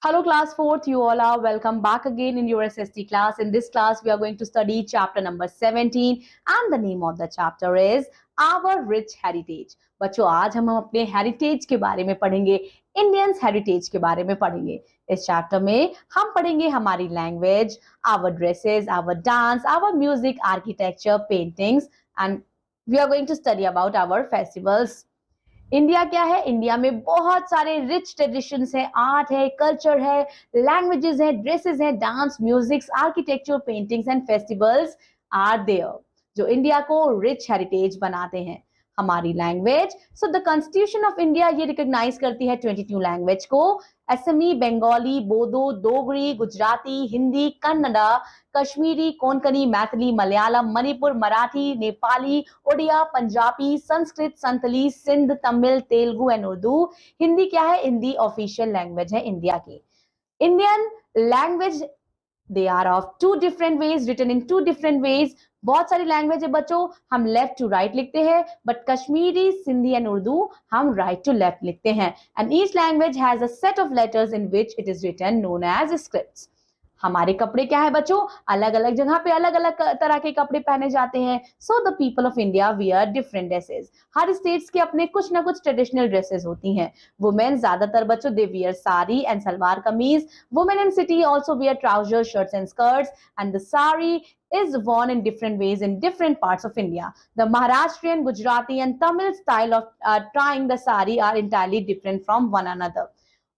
Hello, class 4th. You all are welcome back again in your SST class. In this class, we are going to study chapter number 17, and the name of the chapter is Our Rich Heritage. बच्चों आज हम अपने heritage के बारे में पढ़ेंगे, Indians heritage के बारे में पढ़ेंगे. इस चैप्टर में हम पढ़ेंगे हमारी language, our dresses, our dance, our music, architecture, paintings, and we are going to study about our festivals. India क्या है? इंडिया में बहुत सारे रिच ट्रेडिशंस है, आर्ट है, कल्चर है, लैंग्वेजेस है, ड्रेसेस है, dance, music, architecture, paintings and festivals are there जो इंडिया को रिच हेरिटेज बनाते हैं. हमारी language, so the Constitution of India ये रिकॉग्नाइज करती है 22 लैंग्वेज को. असमी, बंगाली, बोडो, डोगरी, गुजराती, हिंदी, कन्नड़ा, कश्मीरी, कोंकणी, मैथिली, मलयालम, मणिपुर, मराठी, नेपाली, ओडिया, पंजाबी, संस्कृत, संथली, सिंध, तमिल, तेलुगु एंड उर्दू. हिंदी क्या है? हिंदी ऑफिशियल लैंग्वेज है इंडिया की. Indian language, they are of two different ways, written in two different ways. बहुत सारी लैंग्वेज है बच्चों, हम लेफ्ट टू राइट लिखते हैं, बट कश्मीरी, सिंधी एंड उर्दू हम राइट टू लेफ्ट लिखते हैं. And each language has a set of letters in which it is written known as scripts. हमारे कपड़े क्या है बच्चों? अलग अलग जगह पे अलग अलग तरह के कपड़े पहने जाते हैं. So the people of India wear different dresses. Her states के अपने कुछ ना कुछ ट्रेडिशनल ड्रेसेस होती हैं. वुमेन ज्यादातर बच्चों they wear sari and salwar kameez. Women in city also wear trousers, shirts and skirts. And the sari is worn in different ways in different parts of India. The Maharashtrian, Gujarati and Tamil style of tying the sari are entirely different from one another.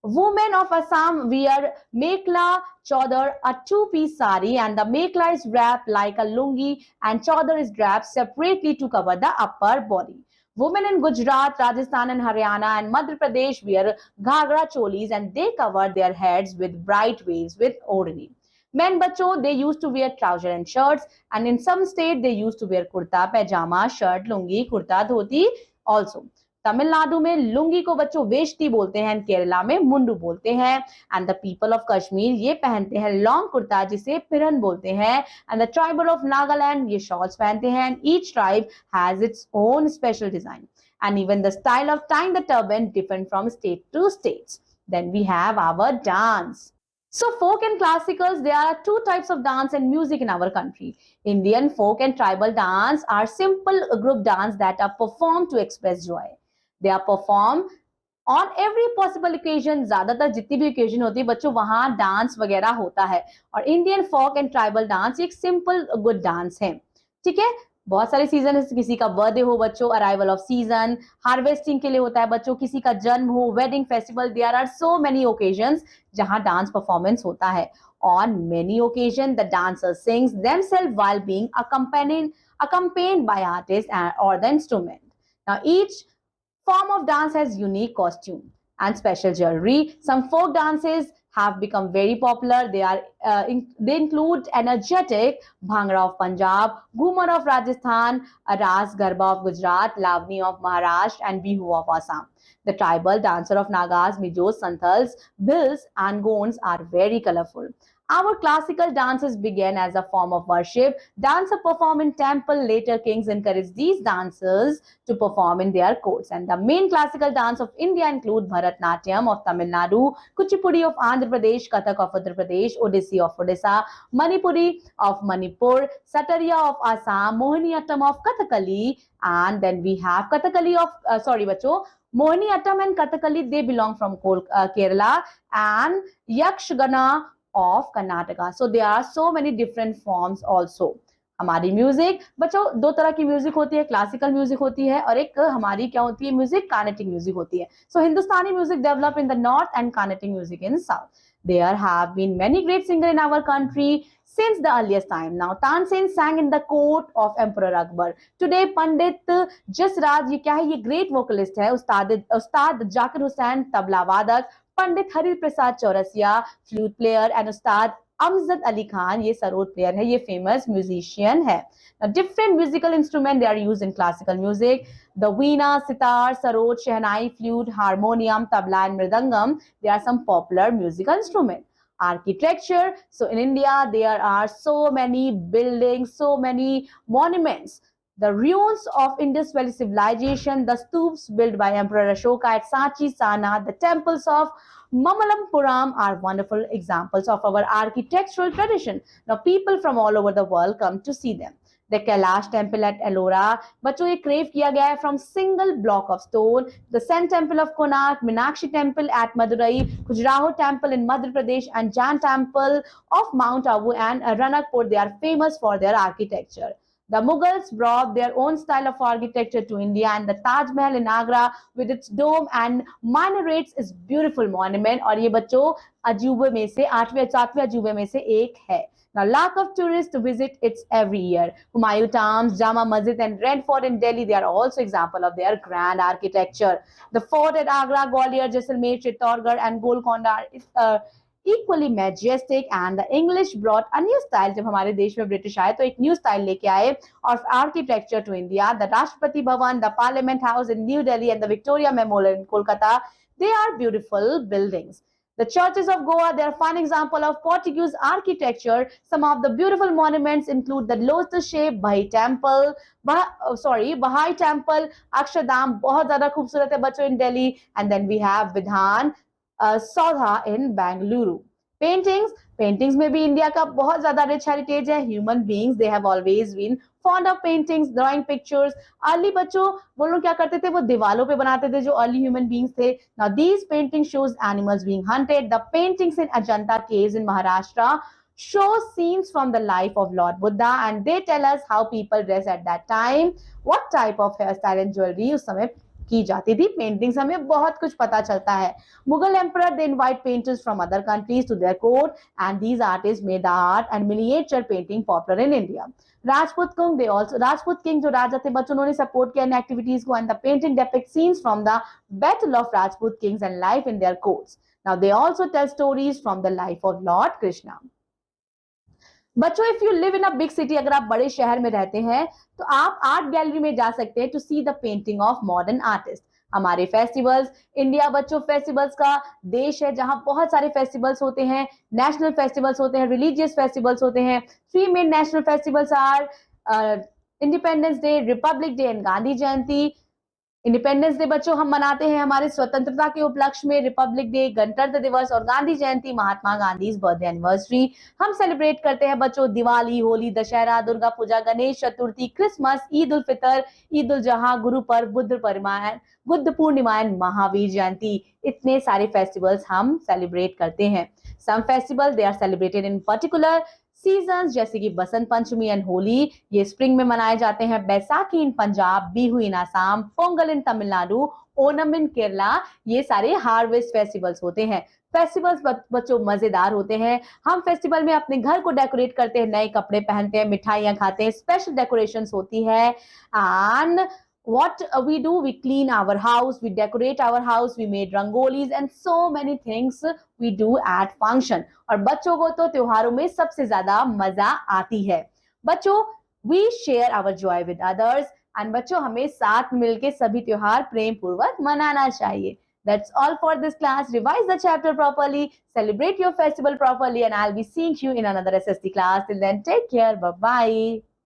Women of Assam wear mekla chodar, a two-piece sari, and the mekla is wrapped like a lungi and chodar is wrapped separately to cover the upper body. Women in Gujarat, Rajasthan and Haryana and Madhya Pradesh wear ghagra cholis and they cover their heads with bright waves with orani. Men बच्चों they used to wear trouser and shirts, and in some state they used to wear kurta, pajama, shirt, lungi, kurta, dhoti also. Tamil Nadu में लुंगी को बच्चों वेष्टी बोलते हैं, केरला में मुंडू बोलते हैं. And the people of Kashmir ये पहनते हैं लॉन्ग कुर्ता जिसे पिरन बोलते हैं. And the tribal of Nagaland ये शॉर्ट्स पहनते हैं. And each tribe has its own special design. And even the style of tying the turban different from state to states. Then we have our dance. So folk and classicals, there are two types of dance and music in our country. Indian folk and tribal dance are simple group dance that are performed to express joy. They are performed on every possible occasion. ज्यादातर जितनी भी occasion होती है बच्चों वहां dance वगैरह होता है. और Indian folk and tribal dance एक simple good dance है. ठीक है, बहुत सारे सीजन है, किसी का बर्थडे हो बच्चों, अराइवल ऑफ सीजन, हार्वेस्टिंग के लिए होता है बच्चों, किसी का जन्म हो, wedding festival, there are so many occasions जहां डांस परफॉर्मेंस होता है. On many occasion the dancer sings themselves while being accompanied by artists or the instrument. Now each form of dance has unique costume and special jewelry. Some folk dances have become very popular. They include energetic Bhangra of Punjab, Ghumar of Rajasthan, Ras Garba of Gujarat, Lavani of Maharashtra, and Bihu of Assam. The tribal dancer of Nagas, Mijos, Santals, Bhils, and Gonds are very colorful. Our classical dances began as a form of worship. Dancers perform in temple. Later, kings encouraged these dancers to perform in their courts. And the main classical dance of India include Bharatnatyam of Tamil Nadu, Kuchipudi of Andhra Pradesh, Kathak of Uttar Pradesh, Odissi of Odisha, Manipuri of Manipur, Satariya of Assam, Mohiniyattam of Kathakali, and then we have Kathakali of Mohiniyattam and Kathakali, they belong from Kerala, and Yakshagana of Karnataka. So there are so many different forms also. हमारी music बच्चों दो तरह की music होती है, classical music होती है और एक हमारी क्या होती है म्यूजिक, कार्नेटिक म्यूजिक होती है. So Hindustani music develop in the north and Carnatic music in south. There have been many great singers in our country since the earliest time. Now Tansen sang in the court of Emperor Akbar. Today Pandit Jasraj ये क्या है, ये great vocalist है. उस्ताद जाकिर हुसैन तबला वादक, Pandit Hari Prasad Chaurasia flute player and Ustad Amjad Ali Khan ये sarod player है, ये famous musician है. Different musical instrument they are used in classical music. The veena, sitar, sarod, shehnai, flute, harmonium, tabla and mridangam, they are some popular musical instrument. Architecture, so in India there are so many buildings, so many monuments. The ruins of Indus Valley civilization, the stoops built by Emperor Ashoka at Sanchi, Sarnath, the temples of Mamallapuram are wonderful examples of our architectural tradition. Now, people from all over the world come to see them. The Kailash temple at Ellora, बच्चों ये crave किया गया है from single block of stone. The Sun temple of Konark, Meenakshi temple at Madurai, Khajuraho temple in Madhya Pradesh, and Jain temple of Mount Abu and Ranakpur, they are famous for their architecture. The Mughals brought their own style of architecture to India, and the Taj Mahal in Agra with its dome and minarets is beautiful monument. और ये बच्चों अजूबे में से 8वें 7वें अजूबे में से एक है. Now, lakh of tourists to visit it every year. Humayun Tombs, Jama Masjid, and Red Fort in Delhi, they are also example of their grand architecture. The fort at Agra, Gwalior, Jaisalmer, Chittorgarh, and Golconda is equally majestic. And the English brought a new style. जब हमारे देश में British आए तो एक new style लेके आए of architecture to India. The Rashtrapati Bhavan, the Parliament House in New Delhi, and the Victoria Memorial in Kolkata, they are beautiful buildings. The churches of Goa, they are a fine example of Portuguese architecture. Some of the beautiful monuments include the lotus-shaped Bahai Temple, Bahai Temple, Akshardham, बहुत ज़्यादा खूबसूरत है बच्चों in Delhi, and then we have Vidhan Saudha in Bengaluru. Paintings में भी India का बहुत ज्यादा रिच हेरिटेज है. Human beings they have always been fond of paintings, drawing pictures. Early बच्चों वो लोग क्या करते थे, वो दीवालों पे बनाते थे जो अर्ली ह्यूमन बीइंग्स थे. Now these painting shows animals being hunted. The paintings in Ajanta caves in Maharashtra show scenes from the life of Lord Buddha, and they tell us how people dress at that time, what type of hairstyle and jewelry उस समय की जाती थी. Paintings हमें बहुत कुछ पता चलता है. Mughal emperor they invite painters from other countries to their court, and these artist made the art and miniature painting popular in India. Rajput king जो राजा थे बच्चों, उन्होंने सपोर्ट किया इन एक्टिविटीज को, and the painting depict scenes from the battle of Rajput kings and life in their courts. Now they also tell stories from the life of Lord Krishna. बच्चों, if you live in a big city, अगर आप बड़े शहर में रहते हैं तो आप आर्ट गैलरी में जा सकते हैं to see the painting of modern artist. हमारे फेस्टिवल्स, इंडिया बच्चों फेस्टिवल्स का देश है जहां बहुत सारे फेस्टिवल्स होते हैं. नेशनल फेस्टिवल्स होते हैं, रिलीजियस फेस्टिवल्स होते हैं. 3 main national festivals are Independence Day, Republic Day and Gandhi Jayanti. Independence Day बच्चों हम मनाते हैं हमारे स्वतंत्रता के उपलक्ष्य में. रिपब्लिक डे गणतंत्र दिवस, और गांधी जयंती महात्मा गांधी बर्थडे एनिवर्सरी हम सेलिब्रेट करते हैं बच्चों. Diwali, Holi, Dussehra, Durga Puja, Ganesh Chaturthi, Christmas, Eid ul Fitr, Eid ul Zuha, Guru Parv, Buddha Purnima and Mahavir Jayanti. इतने सारे फेस्टिवल्स हम सेलिब्रेट करते हैं. Some festival they are celebrated in particular seasons, जैसे कि बसंत पंचमी एंड होली, ये स्प्रिंग में मनाए जाते हैं. बैसाखी इन पंजाब, बिहू इन आसाम, पोंगल इन तमिलनाडु, ओनम इन केरला, ये सारे हार्वेस्ट फेस्टिवल्स होते हैं. फेस्टिवल्स बच्चों मजेदार होते हैं. हम फेस्टिवल में अपने घर को डेकोरेट करते हैं, नए कपड़े पहनते हैं, मिठाइयां खाते हैं, स्पेशल डेकोरेशंस होती है. And what we do, we clean our house, we decorate our house, we made rangolis and so many things we do at function. और बच्चों को तो त्योहारों में सबसे ज्यादा मजा आती है. बच्चों, we share our joy with others, and बच्चों हमें साथ मिलके सभी त्योहार प्रेम पूर्वक मनाना चाहिए. That's all for this class. Revise the chapter properly, celebrate your festival properly, and I'll be seeing you in another SST class. Till then, take care. Bye bye.